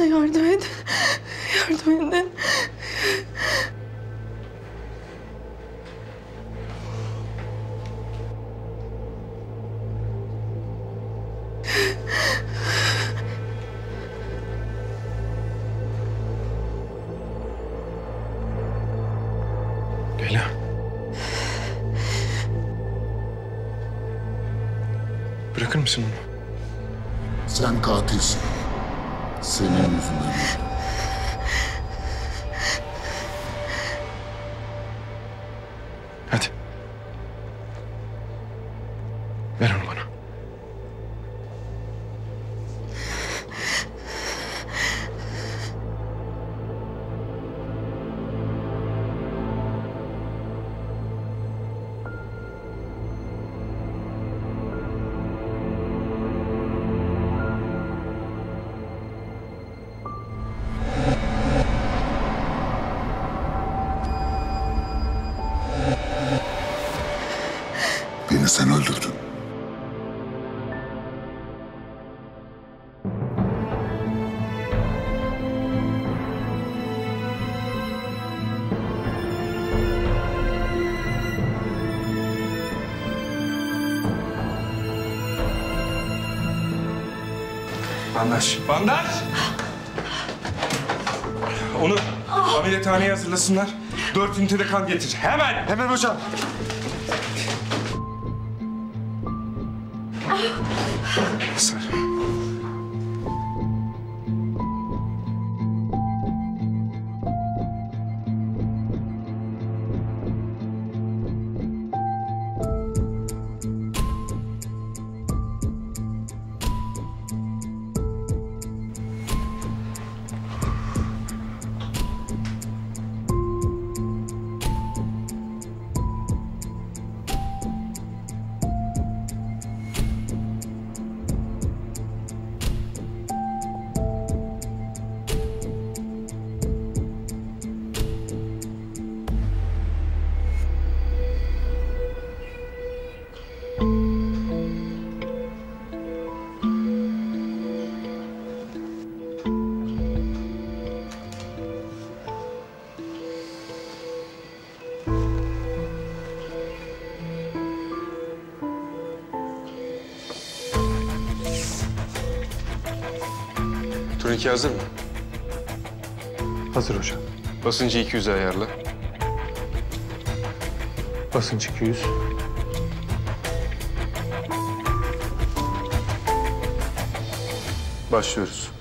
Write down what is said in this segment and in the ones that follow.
Bana yardım edin. Yardım edin. Leyla. Bırakır mısın onu? Sen katilsin. Senin yüzünden. Hadi. Ver onu bana. Beni sen öldürdün. Bandaj. Bandaj! Onu ameliyathaneye hazırlasınlar. 4 ünitede kan getir. Hemen! Hemen hocam. Sar. Turnike hazır mı? Hazır hocam. Basıncı 200'e ayarla. Basınç 200. Başlıyoruz.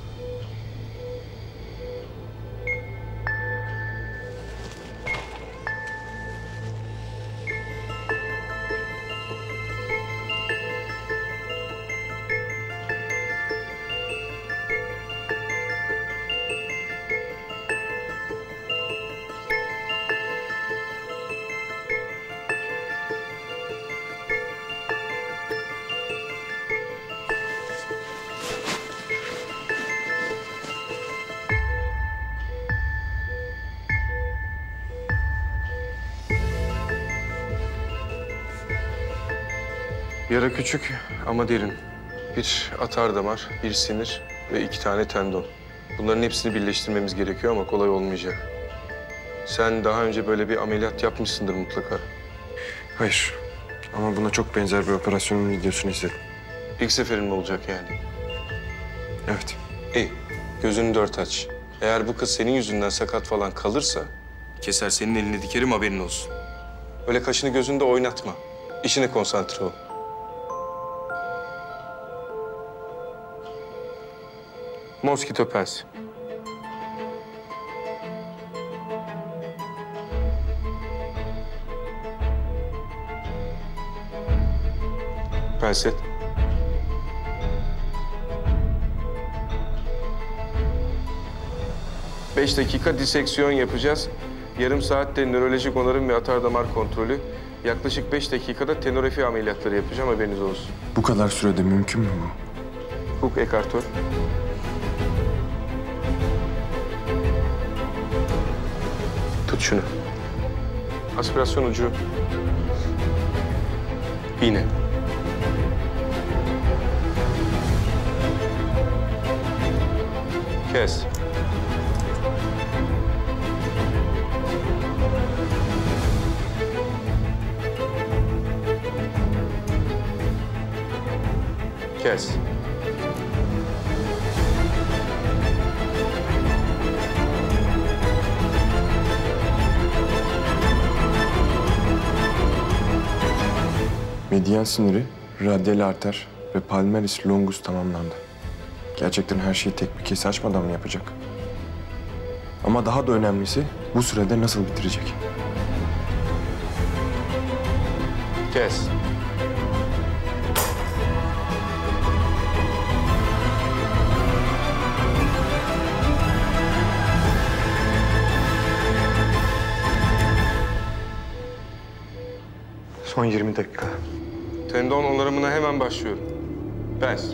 Yara küçük ama derin. Bir atardamar, bir sinir ve 2 tane tendon. Bunların hepsini birleştirmemiz gerekiyor ama kolay olmayacak. Sen daha önce böyle bir ameliyat yapmışsındır mutlaka. Hayır. Ama buna çok benzer bir operasyonun videosunu izledim. İlk seferin mi olacak yani? Evet. İyi. Gözünü 4 aç. Eğer bu kız senin yüzünden sakat falan kalırsa keser senin elini dikerim, haberin olsun. Öyle kaşını gözünde oynatma. İşine konsantre ol. Moskito pens. Penset. Beş dakika diseksiyon yapacağız. Yarım saatte nörolojik onarım ve atardamar kontrolü. Yaklaşık 5 dakikada tenorefi ameliyatları yapacağım, haberiniz olsun. Bu kadar sürede mümkün mü bu? Hook ekartör. Tut şunu. Aspirasyon ucu. İğne. Kes. Kes. Medyan siniri, radyal arter ve palmaris longus tamamlandı. Gerçekten her şeyi tek bir kesi açmadan mı yapacak? Ama daha da önemlisi bu sürede nasıl bitirecek? Kes. Son 20 dakika. Tendon onarımına hemen başlıyorum. Pes.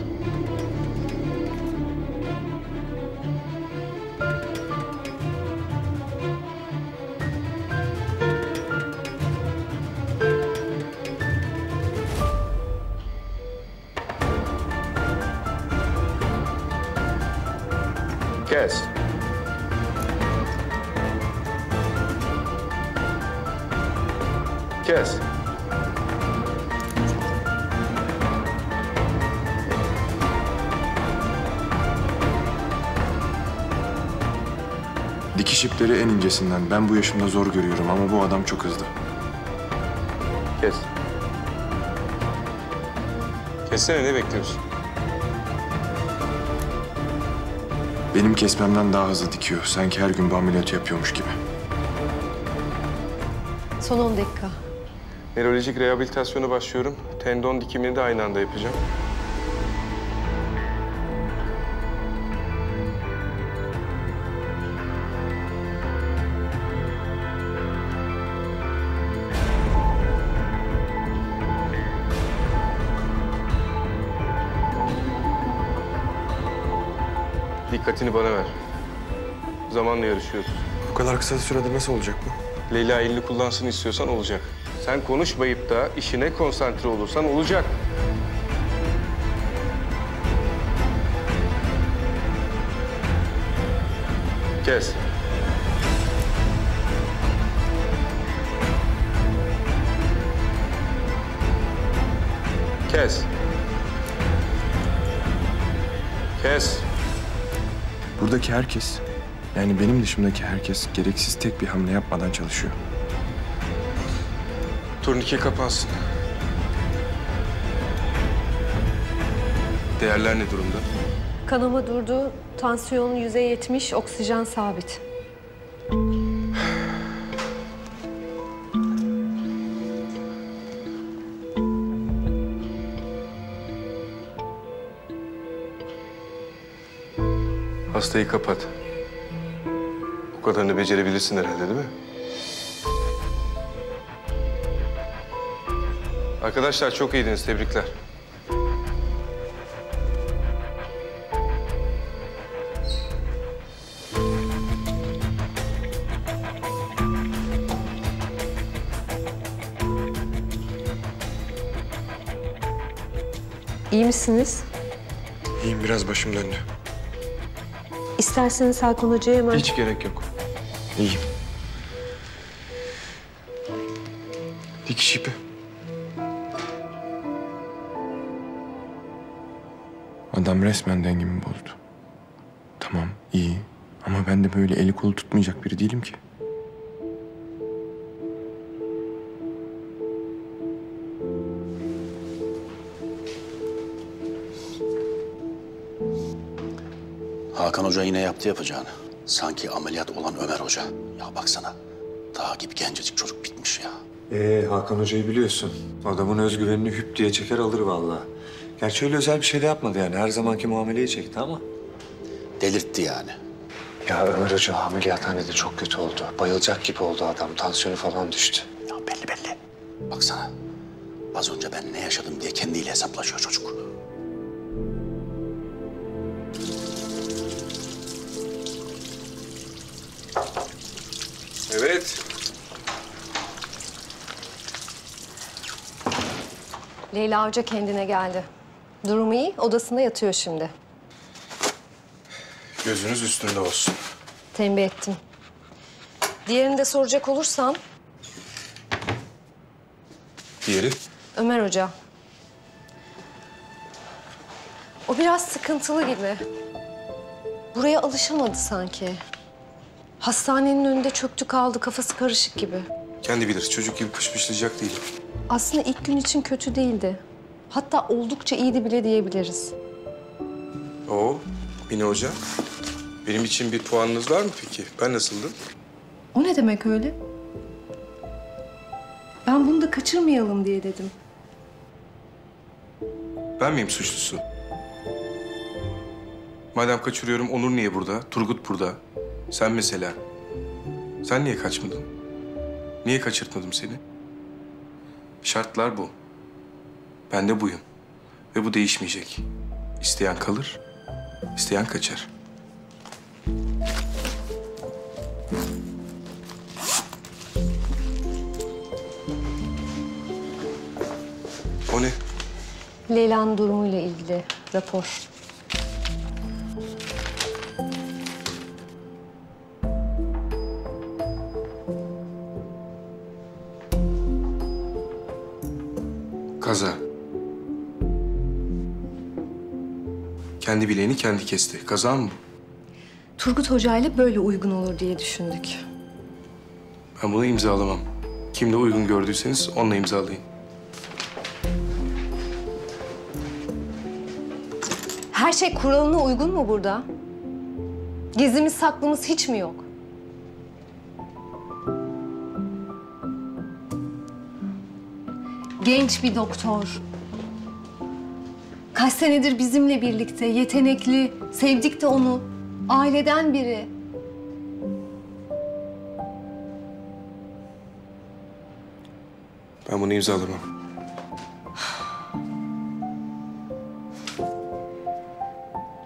Kes. Kes. Dikiş ipleri en incesinden. Ben bu yaşımda zor görüyorum ama bu adam çok hızlı. Kes. Kessene, ne bekliyorsun? Benim kesmemden daha hızlı dikiyor. Sanki her gün bu ameliyatı yapıyormuş gibi. Son 10 dakika. Nörolojik rehabilitasyona başlıyorum. Tendon dikimini de aynı anda yapacağım. Dikkatini bana ver. Zamanla yarışıyoruz. Bu kadar kısa sürede nasıl olacak bu? Leyla elini kullansın istiyorsan olacak. Sen konuşmayıp da işine konsantre olursan olacak. Kes. Kes. Kes. Buradaki herkes, yani benim dışımdaki herkes gereksiz tek bir hamle yapmadan çalışıyor. Turnike kapansın. Değerler ne durumda? Kanama durdu. Tansiyon %70, oksijen sabit. Hastayı kapat. Bu kadarını becerebilirsin herhalde, değil mi? Arkadaşlar çok iyiydiniz, tebrikler. İyi misiniz? İyiyim, biraz başım döndü. İsterseniz Hakan Hoca'ya hemen... Hiç gerek yok. İyiyim. Dikiş ipi. Adam resmen dengemi bozdu. Tamam, iyi. Ama ben de böyle eli kolu tutmayacak biri değilim ki. Hakan Hoca yine yaptı yapacağını. Sanki ameliyat olan Ömer Hoca. Ya baksana, dağ gibi gencecik çocuk bitmiş ya. Hakan Hoca'yı biliyorsun. Adamın özgüvenini hüp diye çeker alır vallahi. Gerçi öyle özel bir şey de yapmadı yani. Her zamanki muameleyi çekti ama. Delirtti yani. Ya Ömer Hoca ameliyathanede çok kötü oldu. Bayılacak gibi oldu adam. Tansiyonu falan düştü. Ya belli belli. Baksana, az önce ben ne yaşadım diye kendiyle hesaplaşıyor çocuk. Evet. Leyla Hoca kendine geldi. Durumu iyi, odasında yatıyor şimdi. Gözünüz üstünde olsun. Tembih ettim. Diğerini de soracak olursan Diğeri? Ömer Hoca. biraz sıkıntılı gibi. Buraya alışamadı sanki. Hastanenin önünde çöktü kaldı, kafası karışık gibi. Kendi bilir. Çocuk gibi pışpışlayacak değil. Aslında ilk gün için kötü değildi. Hatta oldukça iyiydi bile diyebiliriz. Oo, Mine Hoca. Benim için bir puanınız var mı peki? Ben nasıldım? O ne demek öyle? Ben bunu da kaçırmayalım diye dedim. Ben miyim suçlusu? Madem kaçırıyorum, Onur niye burada? Turgut burada. Sen mesela. Sen niye kaçmadın? Niye kaçırtmadım seni? Şartlar bu. Ben de buyum. Ve bu değişmeyecek. İsteyen kalır, isteyen kaçar. O ne? Leyla'nın durumuyla ilgili rapor. Kaza. Kendi bileğini kendi kesti. Kaza mı bu? Turgut Hoca ile böyle uygun olur diye düşündük. Ben bunu imzalamam. Kimle uygun gördüyseniz onunla imzalayın. Her şey kuralına uygun mu burada? Gizlimiz saklımız hiç mi yok? Genç bir doktor. Kaç senedir bizimle birlikte, yetenekli, sevdik de onu. Aileden biri. Ben bunu imzalamam.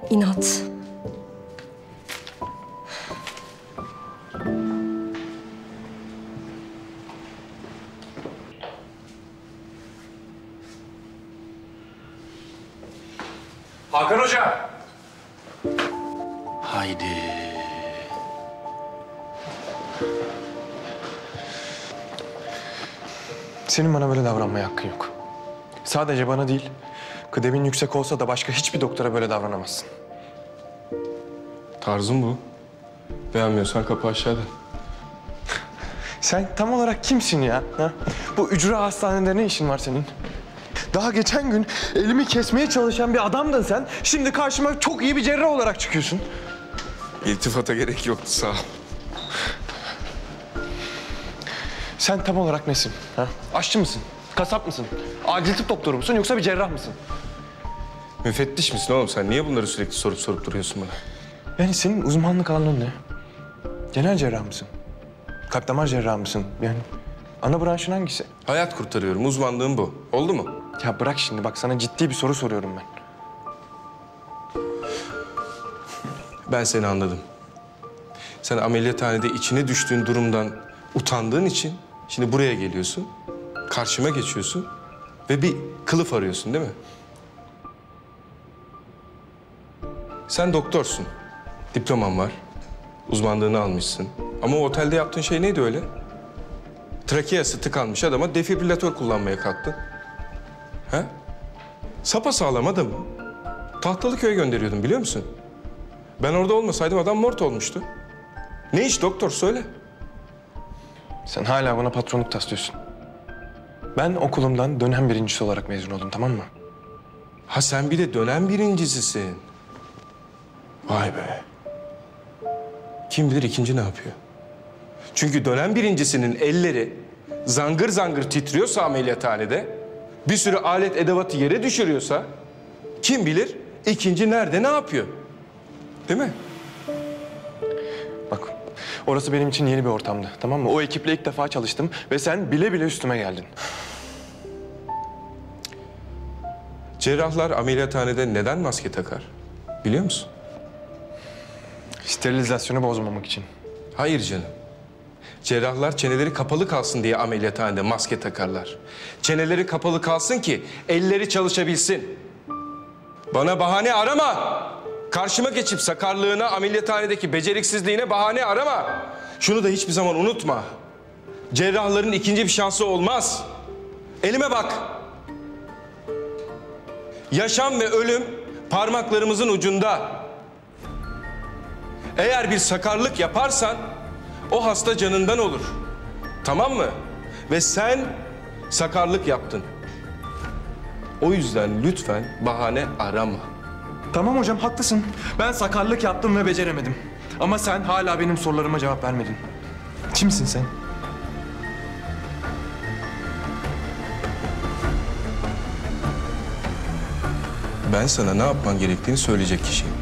İnat. Hakan Hoca! Haydi. Senin bana böyle davranmaya hakkın yok. Sadece bana değil, kıdemin yüksek olsa da başka hiçbir doktora böyle davranamazsın. Tarzım bu. Beğenmiyorsan kapı aşağıda. Sen tam olarak kimsin ya? Ha? Bu ücra hastanede ne işin var senin? Daha geçen gün elimi kesmeye çalışan bir adamdın sen. Şimdi karşıma çok iyi bir cerrah olarak çıkıyorsun. İltifata gerek yoktu, sağ ol. Sen tam olarak nesin? Ha? Aşçı mısın? Kasap mısın? Acil tıp doktoru musun yoksa bir cerrah mısın? Müfettiş misin oğlum sen? Niye bunları sürekli sorup duruyorsun bana? Yani senin uzmanlık alanın ne? Genel cerrah mısın? Kalp damar cerrahı mısın? Yani ana branşın hangisi? Hayat kurtarıyorum. Uzmanlığım bu. Oldu mu? Ya bırak şimdi bak sana ciddi bir soru soruyorum ben. Ben seni anladım. Sen ameliyathanede içine düştüğün durumdan utandığın için şimdi buraya geliyorsun. Karşıma geçiyorsun ve bir kılıf arıyorsun değil mi? Sen doktorsun. Diploman var. Uzmanlığını almışsın. Ama o otelde yaptığın şey neydi öyle? Trakeası tıkanmış adama defibrilatör kullanmaya kalktın. He? Sapasağlam adamı Tahtalıköy'e gönderiyordum biliyor musun? Ben orada olmasaydım adam mort olmuştu. Ne iş doktor söyle. Sen hala bana patronluk taslıyorsun. Ben okulumdan dönem birincisi olarak mezun oldum, tamam mı? Ha sen bir de dönem birincisisin. Vay be. Kim bilir ikinci ne yapıyor? Çünkü dönem birincisinin elleri zangır zangır titriyorsa ameliyathanede, bir sürü alet edevatı yere düşürüyorsa, kim bilir ikinci nerede ne yapıyor? Değil mi? Bak, orası benim için yeni bir ortamdı, tamam mı? O ekiple ilk defa çalıştım ve sen bile bile üstüme geldin. Cerrahlar ameliyathanede neden maske takar? Biliyor musun? Sterilizasyonu bozmamak için. Hayır canım. Cerrahlar çeneleri kapalı kalsın diye ameliyathanede maske takarlar. Çeneleri kapalı kalsın ki elleri çalışabilsin. Bana bahane arama. Karşıma geçip sakarlığına, ameliyathanedeki beceriksizliğine bahane arama. Şunu da hiçbir zaman unutma. Cerrahların ikinci bir şansı olmaz. Elime bak. Yaşam ve ölüm Parmaklarımızın ucunda. Eğer bir sakarlık yaparsan o hasta canından olur. Tamam mı? Ve sen sakarlık yaptın. O yüzden lütfen bahane arama. Tamam hocam, haklısın. Ben sakarlık yaptım ve beceremedim. Ama sen hala benim sorularıma cevap vermedin. Kimsin sen? Ben sana ne yapman gerektiğini söyleyecek kişiyim.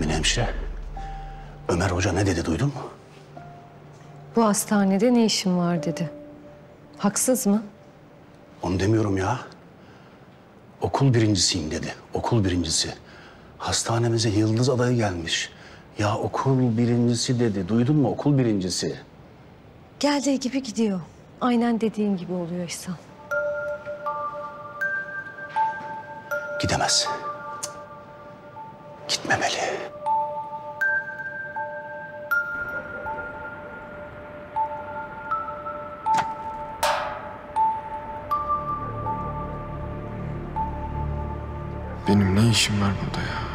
Mine hemşire, Ömer Hoca ne dedi duydun mu? Bu hastanede ne işin var dedi. Haksız mı? Onu demiyorum ya. Okul birincisiyim dedi, okul birincisi. Hastanemize yıldız adayı gelmiş. Ya okul birincisi dedi, duydun mu? Okul birincisi. Geldiği gibi gidiyor. Aynen dediğin gibi oluyor İhsan. Gidemez. Gitmemeli. Benim ne işim var burada ya?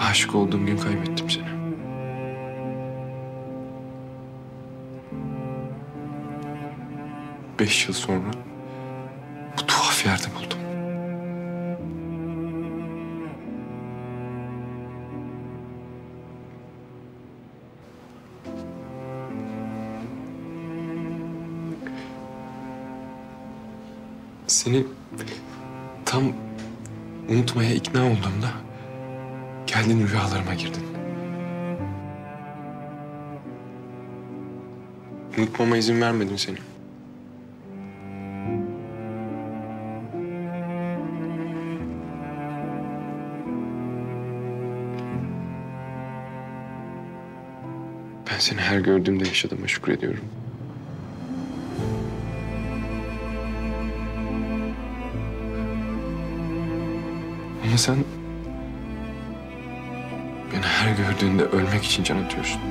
Aşık olduğum gün kaybettim seni. Beş yıl sonra bu tuhaf yerde buldum. Seni tam unutmaya ikna olduğumda geldin, rüyalarıma girdin. Unutmama izin vermedin seni. Ben seni her gördüğümde yaşadığıma şükrediyorum. Ama sen beni her gördüğünde ölmek için can atıyorsun.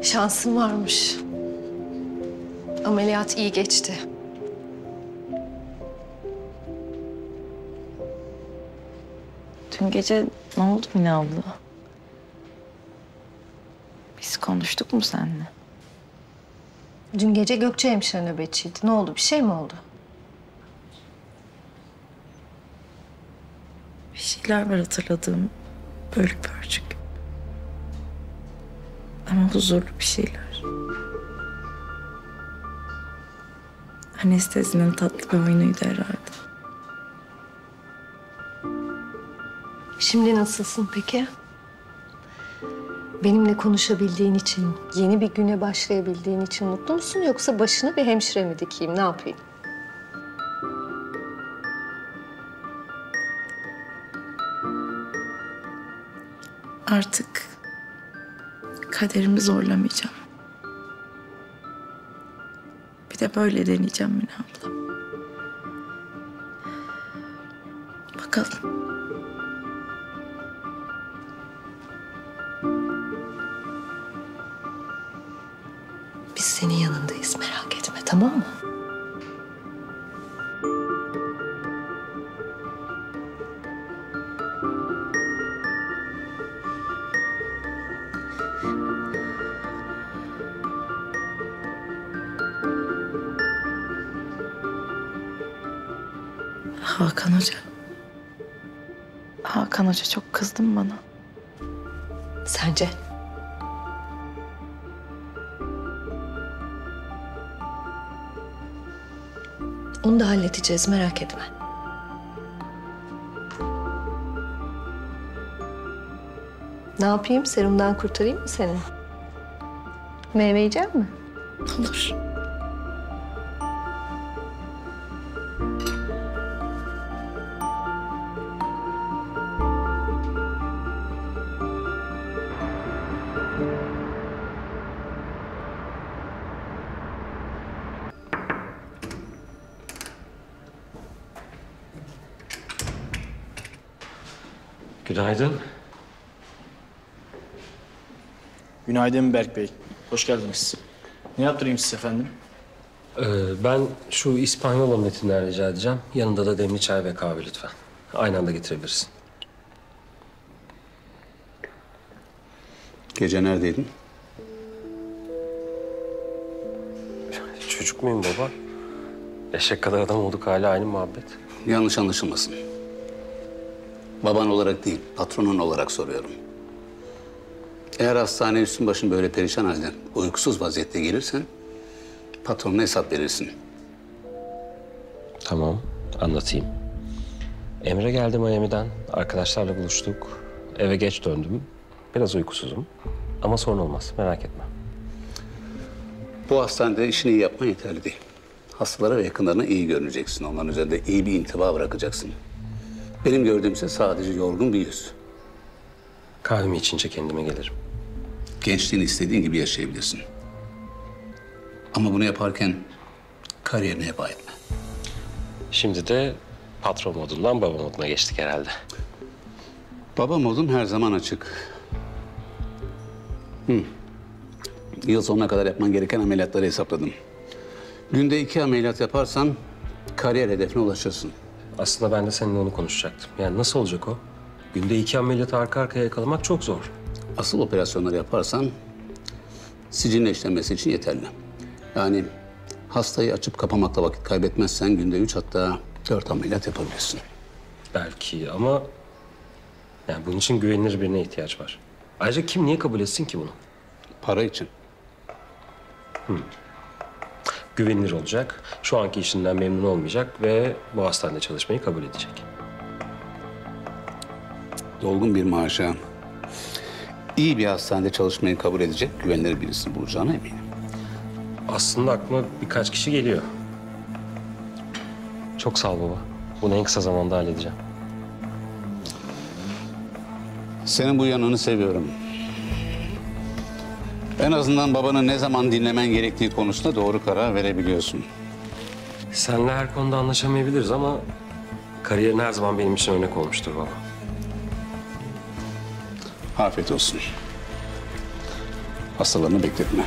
Şansın varmış. Ameliyat iyi geçti. Dün gece ne oldu Mine abla? Biz konuştuk mu seninle? Dün gece Gökçe hemşire nöbetçiydi. Ne oldu? Bir şey mi oldu? Bir şeyler var hatırladığım. Bölük pörçük. Ama huzurlu bir şeyler. Anestezinin tatlı bir oyunuydu herhalde. Şimdi nasılsın peki? Benimle konuşabildiğin için, yeni bir güne başlayabildiğin için mutlu musun? Yoksa başına bir hemşire mi dikeyim, ne yapayım? Artık kaderimi zorlamayacağım. Bir de böyle deneyeceğim Mine abla. Bakalım. Biz senin yanındayız, merak etme, tamam mı? Hakan Hoca. Hakan Hoca çok kızdı mı bana? Sence? Onu da halledeceğiz, merak etme. Ne yapayım? Serumdan kurtarayım mı seni? Meyve yiyecek misin? Olur. Günaydın. Günaydın Berk Bey. Hoş geldiniz. Ne yaptırayım size efendim? Ben şu İspanyol omletinden rica edeceğim. Yanında da demli çay ve kahve lütfen. Aynı anda getirebilirsin. Gece neredeydin? Çocuk muyum baba? Eşek kadar adam olduk, hala aynı muhabbet. Yanlış anlaşılmasın. Baban olarak değil, patronun olarak soruyorum. Eğer hastaneye üstün başın böyle perişan halde, uykusuz vaziyette gelirsen patronuna hesap verirsin. Tamam, anlatayım. Emre geldi Miami'den. Arkadaşlarla buluştuk. Eve geç döndüm. Biraz uykusuzum. Ama sorun olmaz, merak etme. Bu hastanede işini iyi yapman yeterli değil. Hastalara ve yakınlarına iyi görüneceksin. Onların üzerinde iyi bir intiba bırakacaksın. Benim gördüğümse sadece yorgun bir yüz. Kahvemi içince kendime gelirim. Gençliğini istediğin gibi yaşayabilirsin. Ama bunu yaparken kariyerine heba etme. Şimdi de patron modundan baba moduna geçtik herhalde. Baba modum her zaman açık. Yıl sonuna kadar yapman gereken ameliyatları hesapladım. Günde 2 ameliyat yaparsan kariyer hedefine ulaşırsın. Aslında ben de seninle onu konuşacaktım. Yani nasıl olacak o? Günde 2 ameliyatı arka arkaya yakalamak çok zor. Asıl operasyonları yaparsan sicilin işlenmesi için yeterli. Yani hastayı açıp kapamakla vakit kaybetmezsen günde 3 hatta 4 ameliyat yapabilirsin. Belki ama yani bunun için güvenilir birine ihtiyaç var. Ayrıca kim niye kabul etsin ki bunu? Para için. Güvenilir olacak, şu anki işinden memnun olmayacak ve bu hastanede çalışmayı kabul edecek. Dolgun bir maaşa iyi bir hastanede çalışmayı kabul edecek güvenilir birisini bulacağına eminim. Aslında aklıma birkaç kişi geliyor. Çok sağ ol baba. Bunu en kısa zamanda halledeceğim. Senin bu yanını seviyorum. En azından babanı ne zaman dinlemen gerektiği konusunda doğru karar verebiliyorsun. Seninle her konuda anlaşamayabiliriz ama kariyerin her zaman benim için örnek olmuştur baba. Afiyet olsun. Hastalarını bekletme.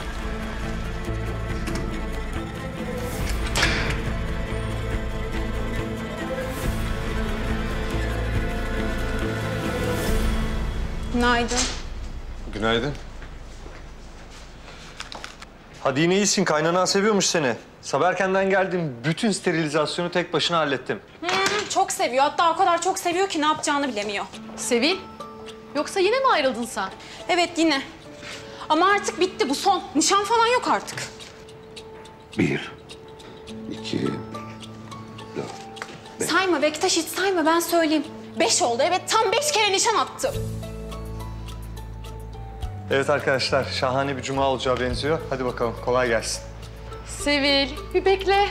Günaydın. Günaydın. Hadi yine iyisin. Kaynanan seviyormuş seni. Sabah erkenden geldim. Bütün sterilizasyonu tek başına hallettim. Çok seviyor. Hatta o kadar çok seviyor ki ne yapacağını bilemiyor. Sevil, yoksa yine mi ayrıldın sen? Evet yine. Ama artık bitti bu son. Nişan falan yok artık. 1, 2, 2, 4. Sayma Bektaş, hiç sayma, ben söyleyeyim. 5 oldu, evet, tam 5 kere nişan attım. Evet arkadaşlar, şahane bir cuma olacağı benziyor. Hadi bakalım, kolay gelsin. Sevil, bir bekle.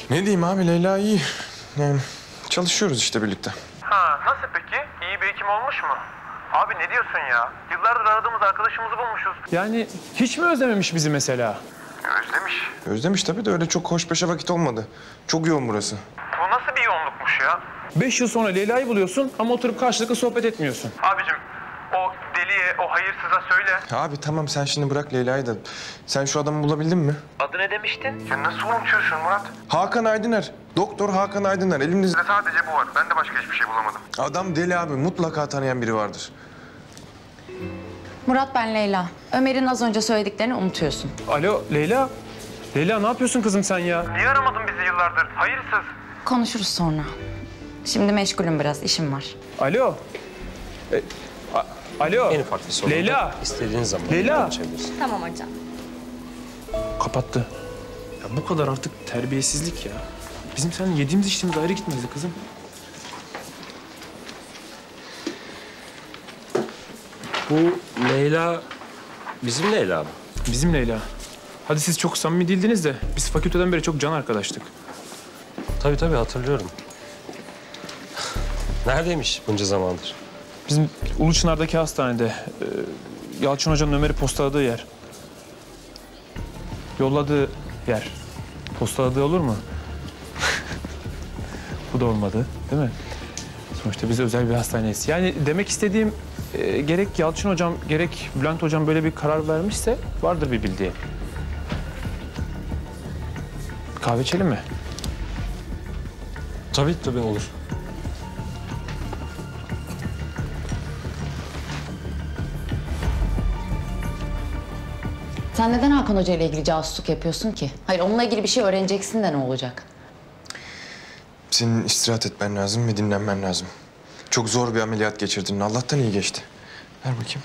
Ne diyeyim abi, Leyla iyi. Yani çalışıyoruz işte birlikte. Ha, nasıl peki? İyi bir hekim olmuş mu? Abi ne diyorsun ya? Yıllardır aradığımız arkadaşımızı bulmuşuz. Yani hiç mi özlememiş bizi mesela? Özlemiş. Özlemiş tabii de öyle çok hoş beşe vakit olmadı. Çok yoğun burası. Bu nasıl bir yoğunlukmuş ya? 5 yıl sonra Leyla'yı buluyorsun ama oturup karşılıklı sohbet etmiyorsun. Abicim, o deliye, o hayırsıza söyle. Abi tamam sen şimdi bırak Leyla'yı da. Sen şu adamı bulabildin mi? Adı ne demiştin? Ya nasıl unutuyorsun Murat? Hakan Aydıner. Doktor Hakan Aydıner. Elimizde Sadece bu var. Ben de başka hiçbir şey bulamadım. adam deli abi. Mutlaka tanıyan biri vardır. Murat, ben Leyla. Ömer'in az önce söylediklerini unutuyorsun. Alo Leyla. Leyla ne yapıyorsun kızım sen ya? Niye aramadın bizi yıllardır? Hayırsız. Konuşuruz sonra. Şimdi meşgulüm biraz, işim var. Alo. Alo. En ufak bir sorun. Leyla. İstediğiniz zaman Leyla. konuşabilirsiniz. Tamam hocam. Kapattı. Ya bu kadar artık terbiyesizlik ya. Bizim seninle yediğimiz içtiğimiz ayrı gitmezdi kızım. Bu Leyla bizim Leyla mı? Bizim Leyla. Hadi siz çok samimi değildiniz de biz fakülteden beri çok can arkadaştık. Tabii hatırlıyorum. Neredeymiş bunca zamandır? Bizim Uluçınar'daki hastanede. Yalçın Hoca'nın Ömer'i postaladığı yer. Yolladığı yer. Postaladığı olur mu? Bu da olmadı, değil mi? Sonuçta biz özel bir hastaneyiz. Yani demek istediğim gerek Yalçın Hocam gerek Bülent Hocam böyle bir karar vermişse vardır bir bildiği. Kahve içelim mi? Tabii olur. Sen neden Hakan Hoca ile ilgili casusluk yapıyorsun ki? Hayır, onunla ilgili bir şey öğreneceksin de ne olacak? Senin istirahat etmen lazım ve dinlenmen lazım. Çok zor bir ameliyat geçirdin. Allah'tan iyi geçti. Ver bakayım.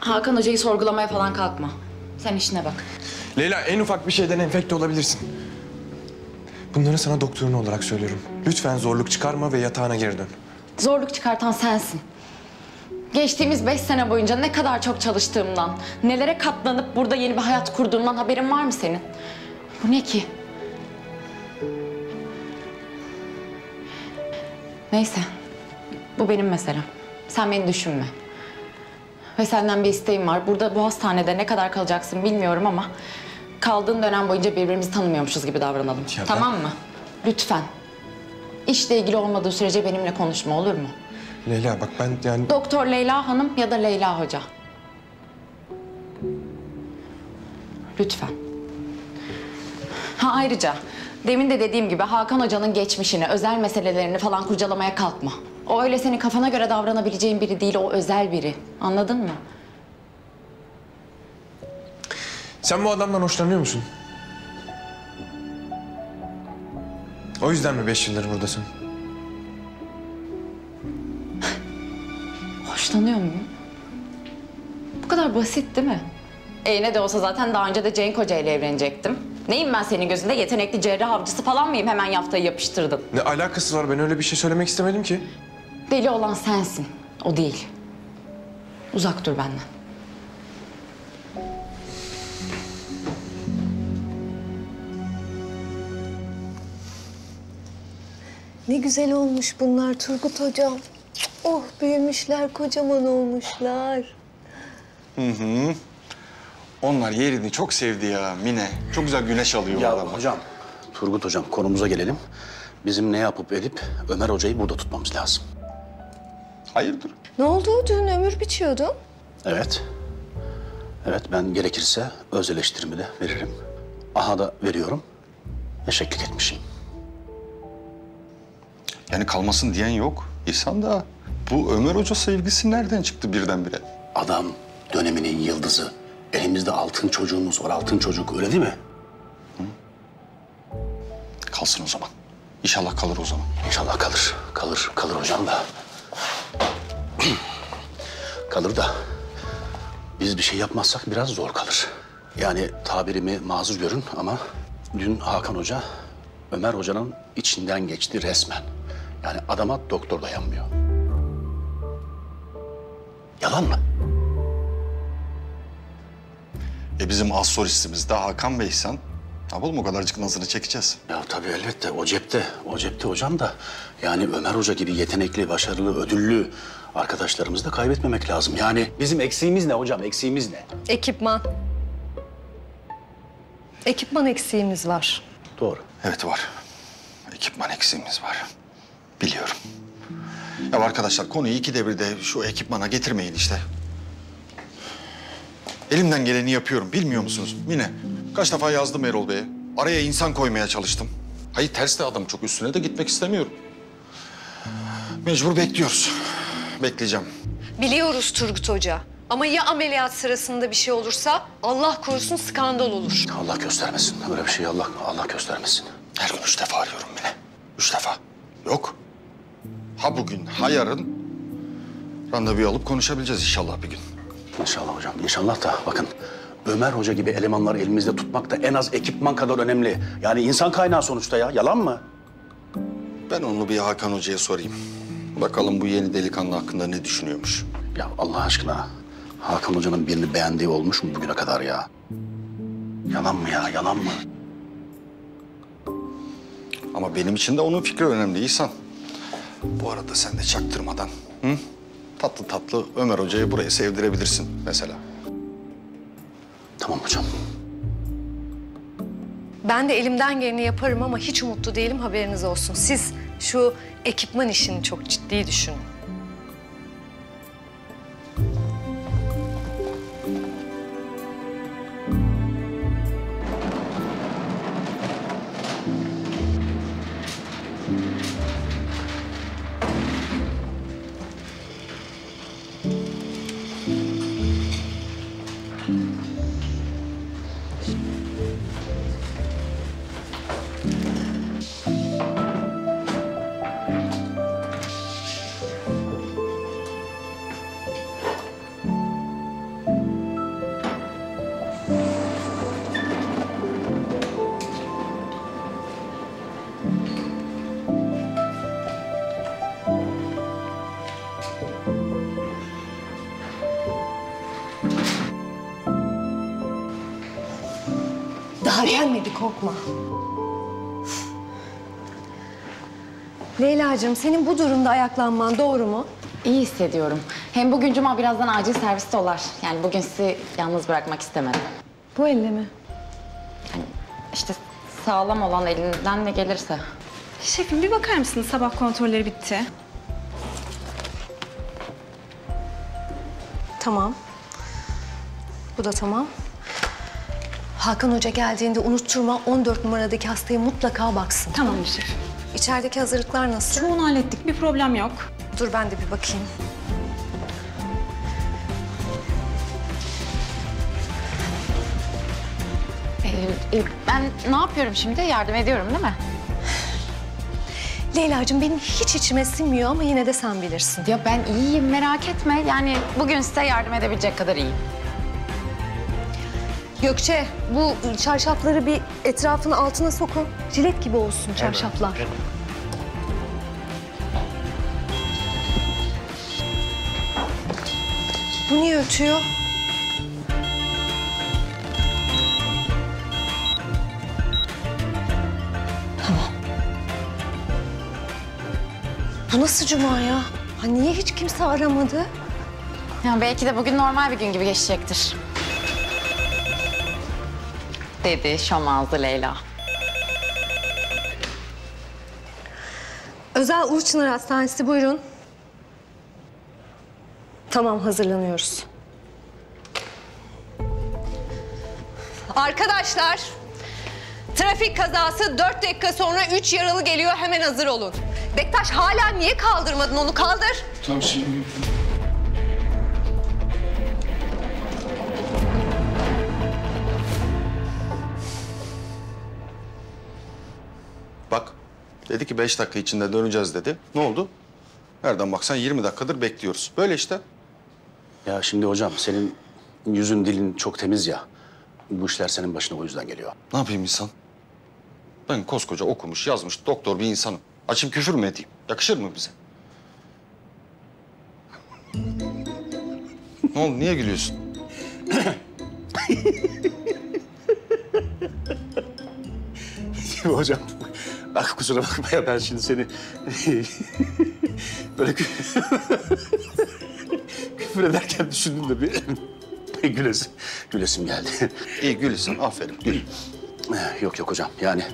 Hakan Hoca'yı sorgulamaya falan kalkma. Sen işine bak. Leyla en ufak bir şeyden enfekte olabilirsin. Bunları sana doktorun olarak söylüyorum. Lütfen zorluk çıkarma ve yatağına geri dön. Zorluk çıkartan sensin. Geçtiğimiz 5 sene boyunca ne kadar çok çalıştığımdan, nelere katlanıp burada yeni bir hayat kurduğumdan haberin var mı senin? Bu ne ki? Neyse, bu benim meselem. Sen beni düşünme. Ve senden bir isteğim var. Burada bu hastanede ne kadar kalacaksın bilmiyorum ama kaldığın dönem boyunca birbirimizi tanımıyormuşuz gibi davranalım. Ya tamam mı? Lütfen. İşle ilgili olmadığı sürece benimle konuşma, olur mu? Leyla bak ben yani... Doktor Leyla Hanım ya da Leyla Hoca. Lütfen. Ha ayrıca demin de dediğim gibi Hakan Hoca'nın geçmişini, özel meselelerini falan kurcalamaya kalkma. O öyle senin kafana göre davranabileceğin biri değil, o özel biri. Anladın mı? Sen bu adamdan hoşlanıyor musun? O yüzden mi 5 yıldır buradasın? Hoşlanıyor muyum? Bu kadar basit değil mi? Ne de olsa zaten daha önce de Cenk Hoca ile evlenecektim. Neyim ben senin gözünde? Yetenekli cerrah avcısı falan mıyım? Hemen yaftayı yapıştırdın. Ne alakası var? Ben öyle bir şey söylemek istemedim ki. Deli olan sensin, o değil. Uzak dur benden. Ne güzel olmuş bunlar Turgut hocam. Oh büyümüşler, kocaman olmuşlar. Hı. Onlar yerini çok sevdi ya Mine. Çok güzel güneş alıyor Ya oradan. hocam, Turgut hocam konumuza gelelim. Bizim ne yapıp edip Ömer hocayı burada tutmamız lazım. Hayırdır? Ne oldu? Dün ömür biçiyordun. Evet. Evet ben gerekirse öz eleştirimi de veririm. Aha da veriyorum. Eşeklik etmişim. Yani kalmasın diyen yok. İhsan da bu Ömer Hoca sevgisi nereden çıktı birdenbire? Adam döneminin yıldızı. Elimizde altın çocuğumuz var, altın çocuk. Öyle değil mi? Hı? Kalsın o zaman. İnşallah kalır o zaman. İnşallah kalır. Kalır hocam da. Kalır da biz bir şey yapmazsak biraz zor kalır. Yani tabirimi mazur görün ama dün Hakan Hoca Ömer Hoca'nın içinden geçti resmen. Yani adama doktor dayanmıyor. Yalan mı? Bizim az solistimiz de Hakan Bey sen. Yapalım o kadarcık nazını çekeceğiz. Ya tabii elbette o cepte. O cepte hocam da. Yani Ömer Hoca gibi yetenekli, başarılı, ödüllü arkadaşlarımızı da kaybetmemek lazım. Yani bizim eksiğimiz ne hocam? Eksiğimiz ne? Ekipman. Ekipman eksiğimiz var. Doğru. Evet var. Ekipman eksiğimiz var. Biliyorum. Ya arkadaşlar konuyu ikide bir de şu ekipmana getirmeyin işte. Elimden geleni yapıyorum bilmiyor musunuz Mine? Kaç defa yazdım Erol Bey'e. Araya insan koymaya çalıştım. Hayır ters de adam çok üstüne de gitmek istemiyorum. Mecbur bekliyoruz. Bekleyeceğim. Biliyoruz Turgut Hoca. Ama ya ameliyat sırasında bir şey olursa Allah korusun skandal olur. Allah göstermesin. Öyle bir şey Allah göstermesin. Her gün 3 defa arıyorum Mine. 3 defa. Yok. Ha bugün ha yarın randevu alıp konuşabileceğiz inşallah bir gün. İnşallah hocam. İnşallah da bakın Ömer Hoca gibi elemanları elimizde tutmak da en az ekipman kadar önemli. Yani insan kaynağı sonuçta ya. Yalan mı? Ben onu bir Hakan Hoca'ya sorayım. Bakalım bu yeni delikanlı hakkında ne düşünüyormuş. Ya Allah aşkına Hakan Hoca'nın birini beğendiği olmuş mu bugüne kadar ya? Yalan mı ya? Yalan mı? Ama benim için de onun fikri önemli İhsan. Bu arada sen de çaktırmadan tatlı tatlı Ömer Hoca'yı buraya sevdirebilirsin mesela. Tamam hocam. Ben de elimden geleni yaparım ama hiç umutlu değilim, haberiniz olsun. Siz şu ekipman işini çok ciddi düşünün. Daha gelmedi, korkma. Leyla'cığım, senin bu durumda ayaklanman doğru mu? İyi hissediyorum. Hem bugün cuma birazdan acil serviste olar. Yani bugün sizi yalnız bırakmak istemedim. Bu elle mi? Yani işte sağlam olan elinden ne gelirse. Şefim bir bakar mısınız? Sabah kontrolleri bitti. Tamam. Bu da tamam. Hakan Hoca geldiğinde unutturma, 14 numaradaki hastaya mutlaka baksın. Tamam şefim. İçerideki hazırlıklar nasıl? Çoğunu hallettik. Bir problem yok. Dur ben de bir bakayım. Ben ne yapıyorum şimdi? Yardım ediyorum değil mi? Leyla'cığım benim hiç içime sinmiyor ama yine de sen bilirsin. Ya ben iyiyim, merak etme. Yani bugün size yardım edebilecek kadar iyiyim. Gökçe, bu çarşafları bir etrafını altına sokun. Jilet gibi olsun çarşaflar. Evet. Bu niye ötüyor? Tamam. Bu nasıl cuma ya? Ha niye hiç kimse aramadı? Ya belki de bugün normal bir gün gibi geçecektir. Dedi şomazlı Leyla. Özel Uluçınar Hastanesi, buyurun. Tamam, hazırlanıyoruz. Arkadaşlar, trafik kazası 4 dakika sonra 3 yaralı geliyor, hemen hazır olun. Bektaş, hala niye kaldırmadın onu? Kaldır. Tamam şimdi. Bak dedi ki 5 dakika içinde döneceğiz dedi. Ne oldu? Nereden baksan 20 dakikadır bekliyoruz. Böyle işte. Ya şimdi hocam senin yüzün dilin çok temiz ya. Bu işler senin başına o yüzden geliyor. Ne yapayım insan? Ben koskoca okumuş, yazmış, doktor bir insanım. Açıp küfür mü edeyim? Yakışır mı bize? Ne oldu? Niye gülüyorsun? Hocam, bak kusura bakma ya ben şimdi seni böyle küfür ederken düşündüm de bir gülesim geldi. İyi gülüyorsun, aferin gül. Yok hocam yani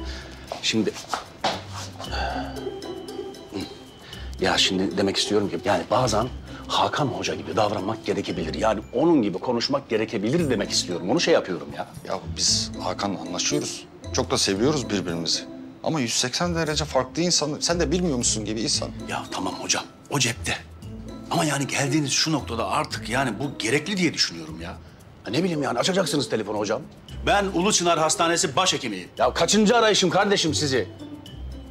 şimdi... Ya şimdi demek istiyorum ki yani bazen Hakan Hoca gibi davranmak gerekebilir. Yani onun gibi konuşmak gerekebilir demek istiyorum. Onu şey yapıyorum ya. Ya biz Hakan'la anlaşıyoruz. Çok da seviyoruz birbirimizi. Ama 180 derece farklı insan. Sen de bilmiyor musun gibi insan. Ya tamam hocam, o cepte. Ama yani geldiğiniz şu noktada artık yani bu gerekli diye düşünüyorum ya. Ha ne bileyim yani açacaksınız telefonu hocam. Ben Ulu Çınar Hastanesi başhekimiyim. Ya kaçıncı arayışım kardeşim sizi?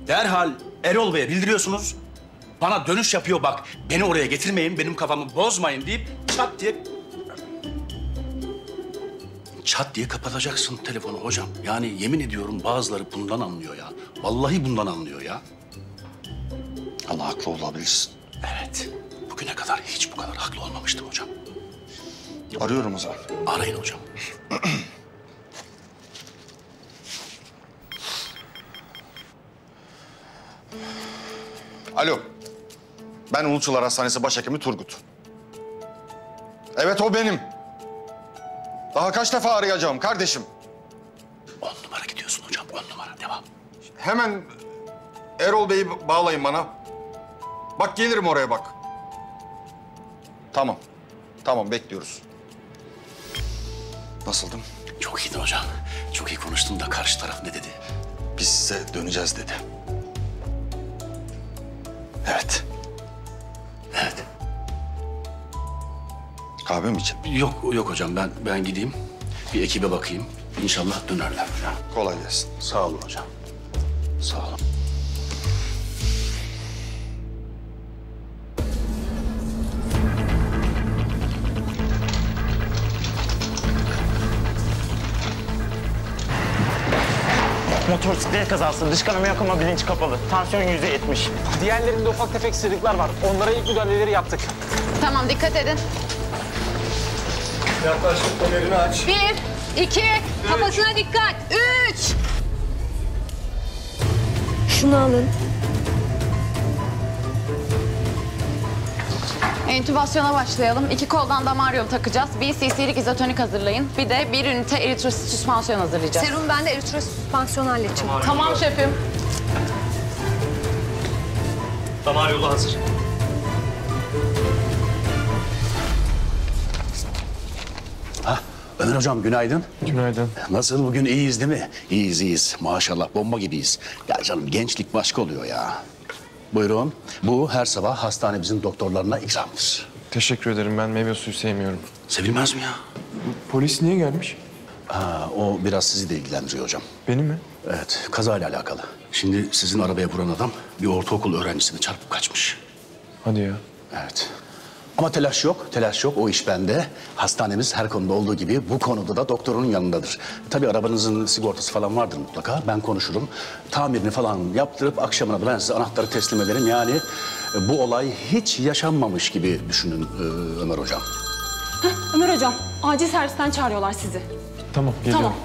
Derhal Erol Bey'e bildiriyorsunuz. Bana dönüş yapıyor bak. Beni oraya getirmeyin, benim kafamı bozmayın deyip çat diye kapatacaksın telefonu hocam. Yani yemin ediyorum bazıları bundan anlıyor ya. Vallahi bundan anlıyor ya. Allah haklı olabilirsin. Evet. Bugüne kadar hiç bu kadar haklı olmamıştım hocam. Arıyorum o zaman. Arayın hocam. Alo. Ben Uluçlar Hastanesi Başhekimi Turgut. Evet o benim. Daha kaç defa arayacağım kardeşim? 10 numara gidiyorsun hocam, 10 numara. Devam. Hemen Erol Bey'i bağlayın bana. Bak gelirim oraya bak. Tamam. Tamam bekliyoruz. Nasıldım? Çok iyiydin hocam. Çok iyi konuştun da karşı taraf ne dedi? Biz size döneceğiz dedi. Evet. Evet. Kahve mi içeyim? Yok hocam ben gideyim. Bir ekibe bakayım. İnşallah dönerler hocam. Kolay gelsin. Sağ olun hocam. Sağ olun. Motosiklet kazası, dış kanama yok ama bilinç kapalı. Tansiyon %70. Diğerlerinde ufak tefek sıyrıklar var. Onlara ilk müdahaleleri yaptık. Tamam dikkat edin. Yaklaşık fenerini aç. 1, 2, kafasına dikkat. 3. Şunu alın. Entübasyona başlayalım. 2 koldan damar yolu takacağız. Bir cc'lik izotonik hazırlayın. Bir de 1 ünite eritrosit süspansiyon hazırlayacağız. Serum ben de eritrosit süspansiyon halledeceğim. Tamam şefim. Damar yolu hazır. Ömer hocam günaydın. Günaydın. Nasıl bugün iyiyiz değil mi? İyiyiz. Maşallah bomba gibiyiz. Ya canım gençlik başka oluyor ya. Buyurun. Bu her sabah hastanemizin doktorlarına ikramdır. Teşekkür ederim. Ben meyve suyu sevmiyorum. Sevilmez mi ya? Polis niye gelmiş? O biraz sizi de ilgilendiriyor hocam. Beni mi? Evet, kazayla alakalı. Şimdi sizin arabaya vuran adam bir ortaokul öğrencisini çarpıp kaçmış. Hadi ya. Evet. Ama telaş yok, telaş yok. O iş bende. Hastanemiz her konuda olduğu gibi bu konuda da doktorun yanındadır. Tabii arabanızın sigortası falan vardır mutlaka. Ben konuşurum. Tamirini falan yaptırıp akşamına da ben size anahtarı teslim ederim. Yani bu olay hiç yaşanmamış gibi düşünün Ömer hocam. Ömer hocam, acil servisten çağırıyorlar sizi. Tamam, geliyorum. Tamam.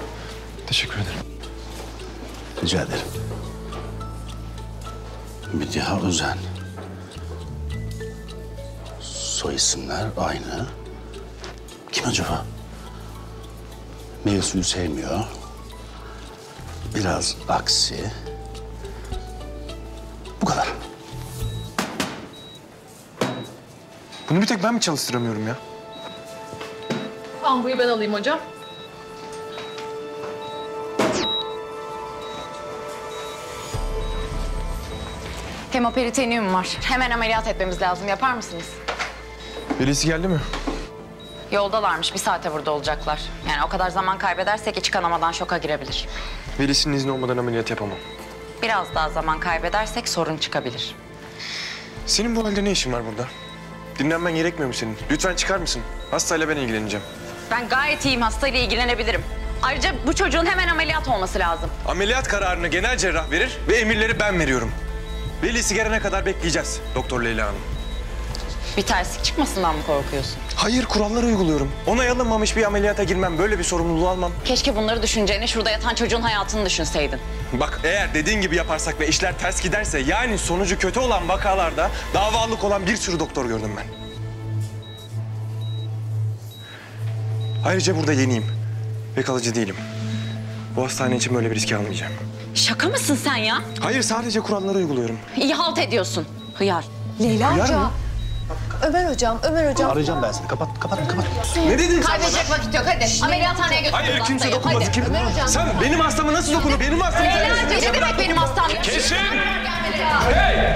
Teşekkür ederim. Rica ederim. Mediha Özen. Soy isimler aynı. Kim acaba? Meyve suyu sevmiyor. Biraz aksi. Bu kadar. Bunu bir tek ben mi çalıştıramıyorum ya? Ambuyu ben alayım hocam. Hemoperitoneum var. Hemen ameliyat etmemiz lazım. Yapar mısınız? Velisi geldi mi? Yoldalarmış. 1 saate burada olacaklar. Yani o kadar zaman kaybedersek iç kanamadan şoka girebilir. Velisinin izni olmadan ameliyat yapamam. Biraz daha zaman kaybedersek sorun çıkabilir. Senin bu halde ne işin var burada? Dinlenmen gerekmiyor mu senin? Lütfen çıkar mısın? Hastayla ben ilgileneceğim. Ben gayet iyiyim. Hastayla ilgilenebilirim. Ayrıca bu çocuğun hemen ameliyat olması lazım. Ameliyat kararını genel cerrah verir ve emirleri ben veriyorum. Velisi gelene kadar bekleyeceğiz Doktor Leyla Hanım. Bir terslik çıkmasından mı korkuyorsun? Hayır, kuralları uyguluyorum. Onay alınmamış bir ameliyata girmem, böyle bir sorumluluğu almam. Keşke bunları düşüneceğine şurada yatan çocuğun hayatını düşünseydin. Bak eğer dediğin gibi yaparsak ve işler ters giderse, yani sonucu kötü olan vakalarda davalık olan bir sürü doktor gördüm ben. Ayrıca burada yeniyim ve kalıcı değilim. Bu hastane için böyle bir riski almayacağım. Şaka mısın sen ya? Hayır, sadece kuralları uyguluyorum. İyi halt ediyorsun. Hıyar. Leyla Hıyar Hoca. mı? Ömer Hocam. Arayacağım ben seni. Kapat. Ne dedin sen Kaybedecek bana? vakit yok hadi. Ameliyathaneye götür. Hayır, kimse dokunmaz. Kim? Ömer Hocam. Sen benim hastama nasıl dokunur? Benim hastama... Leyla Hoca ne demek benim hastam? Kesin! Hey!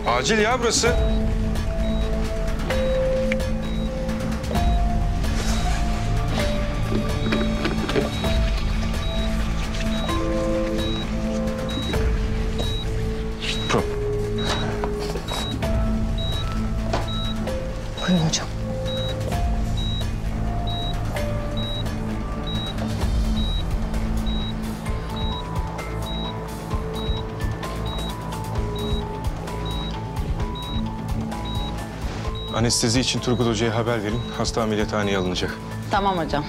Acil ya burası. Buyurun hocam. Anestezi için Turgut Hoca'ya haber verin. Hasta ameliyathaneye alınacak. Tamam hocam.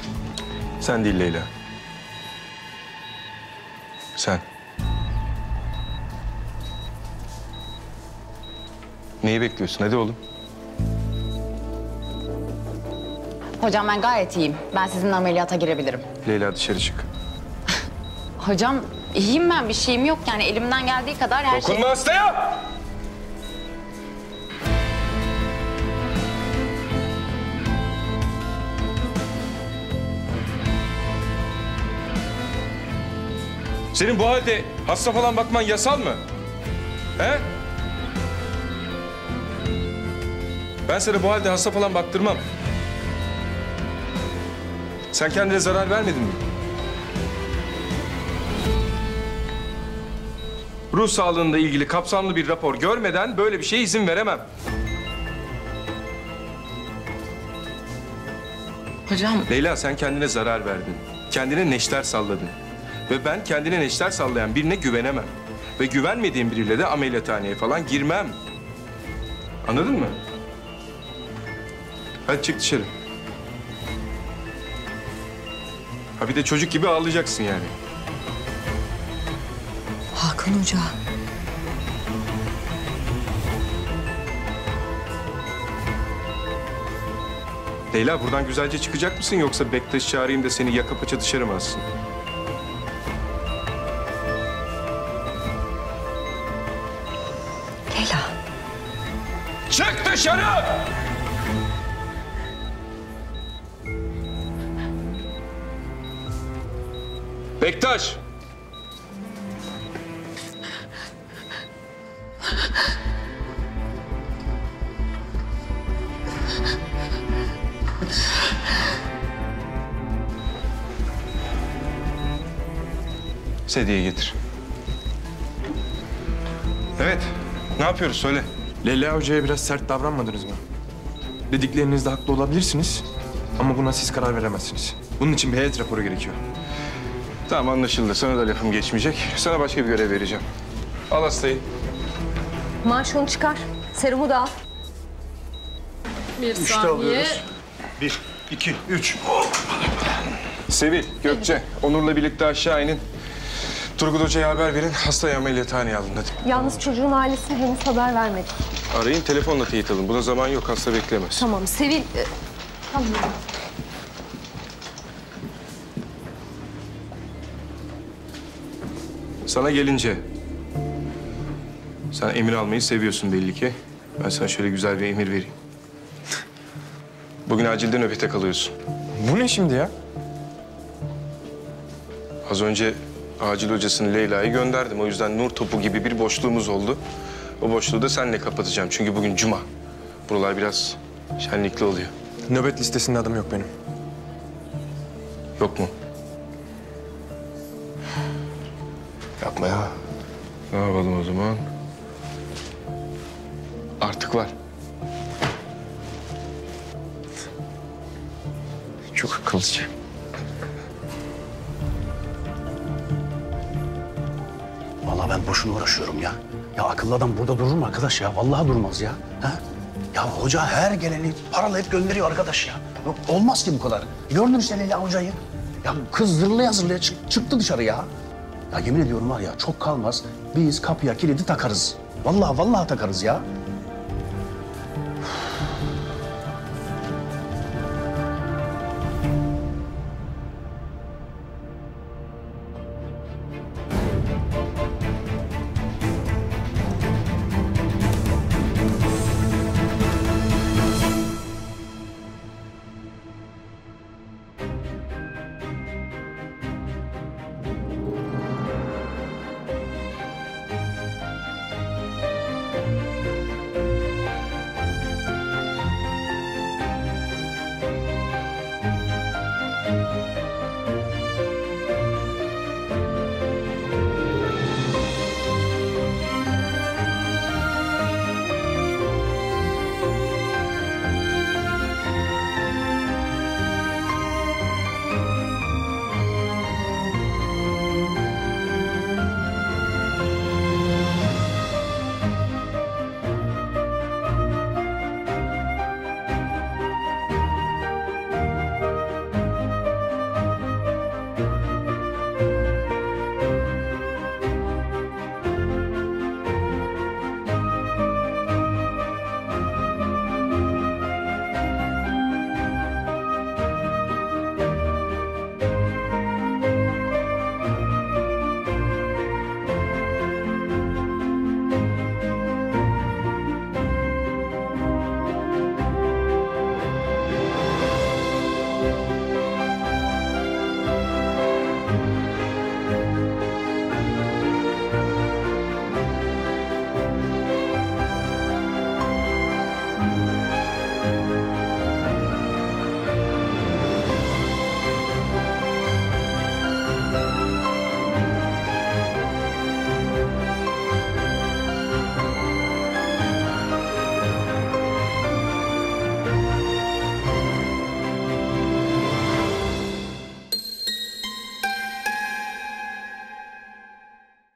Sen değil Leyla. Sen. Neyi bekliyorsun? Hadi oğlum. Hocam ben gayet iyiyim. Ben sizinle ameliyata girebilirim. Leyla dışarı çık. Hocam iyiyim ben, bir şeyim yok. Yani elimden geldiği kadar her şey... Dokunma hastaya! Senin bu halde hasta falan bakman yasal mı? He? Ben sana bu halde hasta falan baktırmam. Sen kendine zarar vermedin mi? Ruh sağlığıyla ilgili kapsamlı bir rapor görmeden böyle bir şeye izin veremem. Hocam... Leyla, sen kendine zarar verdin. Kendine neşter salladın. Ve ben kendine neşter sallayan birine güvenemem. Ve güvenmediğim biriyle de ameliyathaneye falan girmem. Anladın mı? Hadi çık dışarı. Ha bir de çocuk gibi ağlayacaksın yani. Hakan Hoca. Leyla, buradan güzelce çıkacak mısın yoksa Bektaş'ı çağırayım da seni yaka paça dışarı mı atsın? Leyla. Çık dışarı! Bektaş! Sedyeyi getir. Evet, ne yapıyoruz söyle. Leyla Hoca'ya biraz sert davranmadınız mı? Dediklerinizde haklı olabilirsiniz ama buna siz karar veremezsiniz. Bunun için bir heyet raporu gerekiyor. Tamam, anlaşıldı. Sana da lafım geçmeyecek. Sana başka bir görev vereceğim. Al hastayı. Marşonu çıkar. Serumu da al. Bir saniye. 1, 2, 3. Sevil, Gökçe, Onur'la birlikte aşağı inin. Turgut Hoca'ya haber verin. Hastayı ameliyathaneye alın hadi. Yalnız çocuğun ailesine henüz haber vermedik. Arayın, telefonla teyit alın. Buna zaman yok, hasta beklemez. Tamam, Sevil... Tamam. Sana gelince... Sen emir almayı seviyorsun belli ki. Ben sana şöyle güzel bir emir vereyim. Bugün acilde nöbete kalıyorsun. Bu ne şimdi ya? Az önce acil hocasını Leyla'yı gönderdim. O yüzden nur topu gibi bir boşluğumuz oldu. O boşluğu da seninle kapatacağım. Çünkü bugün cuma. Buralar biraz şenlikli oluyor. Nöbet listesinde adım yok benim. Yok mu? Yapma ya. Ne yapalım o zaman? Artık var. Çok akıllıca. Vallahi ben boşuna uğraşıyorum ya. Ya akıllı adam burada durur mu arkadaş ya? Vallahi durmaz ya. Ha? Ya hoca her geleni paralayıp gönderiyor arkadaş ya. Yok, olmaz ki bu kadar. Gördün işte Leyla hocayı. Ya kız zırlaya zırlaya çıktı dışarı ya. Ya yemin ediyorum var ya çok kalmaz. Biz kapıya kilidi takarız. Vallahi takarız ya.